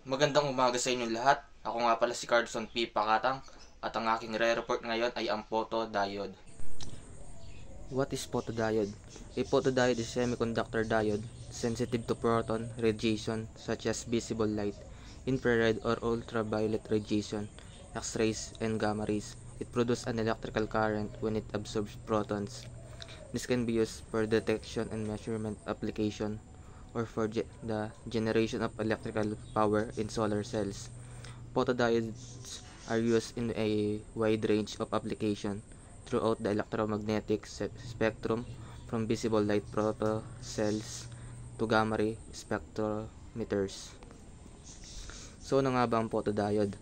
Magandang umaga sa inyong lahat. Ako nga pala si Carlson P. Pakatang at ang aking re-report ngayon ay ang photodiode. What is photodiode? A photodiode is a semiconductor diode sensitive to photon radiation such as visible light, infrared or ultraviolet radiation, X-rays, and gamma rays. It produces an electrical current when it absorbs protons. This can be used for detection and measurement application or for the generation of electrical power in solar cells. Photodiodes are used in a wide range of application throughout the electromagnetic spectrum, from visible light protocells to gamma ray spectrometers. So ano nga ba ang photodiode?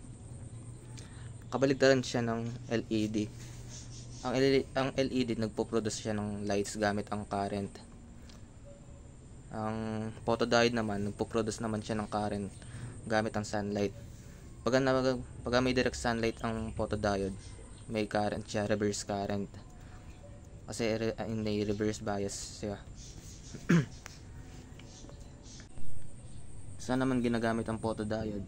Kabaligtaran siya ng LED. Ang LED nagpo-produce siya ng lights gamit ang current. Ang photodiode naman, nagpo-produce naman siya ng current gamit ang sunlight. Pag may direct sunlight ang photodiode, may current siya, reverse current. Kasi may reverse bias siya. Saan naman ginagamit ang photodiode?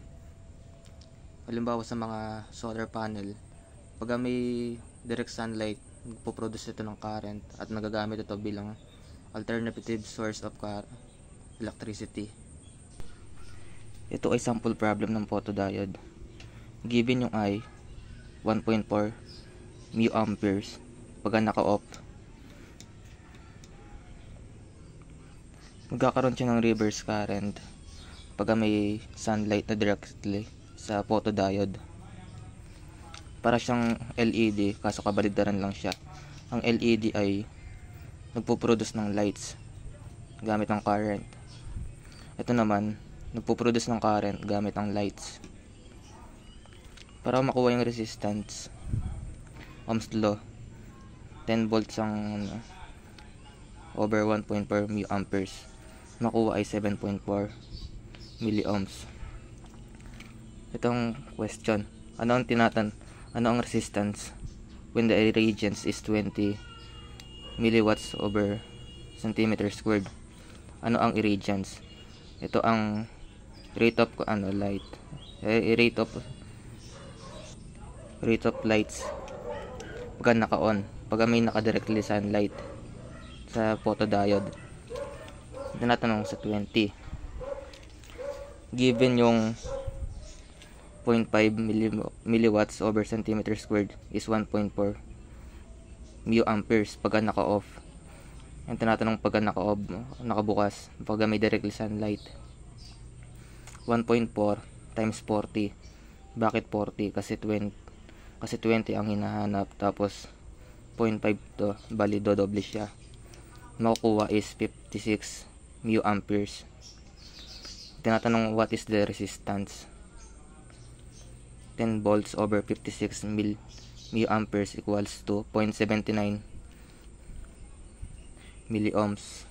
Halimbawa sa mga solar panel, pag may direct sunlight, nagpo-produce ito ng current at nagagamit ito bilang alternative source of electricity. Ito ay sample problem ng photodiode. Given yung I, 1.4 mu amperes. Pag naka-off, magkakaroon siya ng reverse current pag may sunlight na directly sa photodiode. Para siyang LED, kaso kabaligtaran lang siya. Ang LED ay nagpo-produce ng lights gamit ang current. Ito naman, nagpo-produce ng current gamit ang lights. Para makuha yung resistance, Ohm's law, 10 volts ang over 1.4 mu amperes, makuha ay 7.4 milliohms. Itong question, ano ang resistance when the reagents is 20 milliwatts over centimeter squared? Ano ang irradiance? Ito ang rate of light. Rate of lights pag naka-on, pag may naka-directly sunlight sa photodiode. Tinatanong sa 20. Given yung 0.5 milliwatts over centimeter squared is 1.4 mu amperes pag naka-off. Ang tinatanong pag naka-off, nakabukas, pag may directly sunlight. 1.4 times 40. Bakit 40? Kasi 20 ang hinahanap, tapos 0.5 to, bali doble siya. Makukuha is 56 mu amperes. Tinatanong what is the resistance? 10 volts over 56 mu amperes equals to 0.79 milliohms.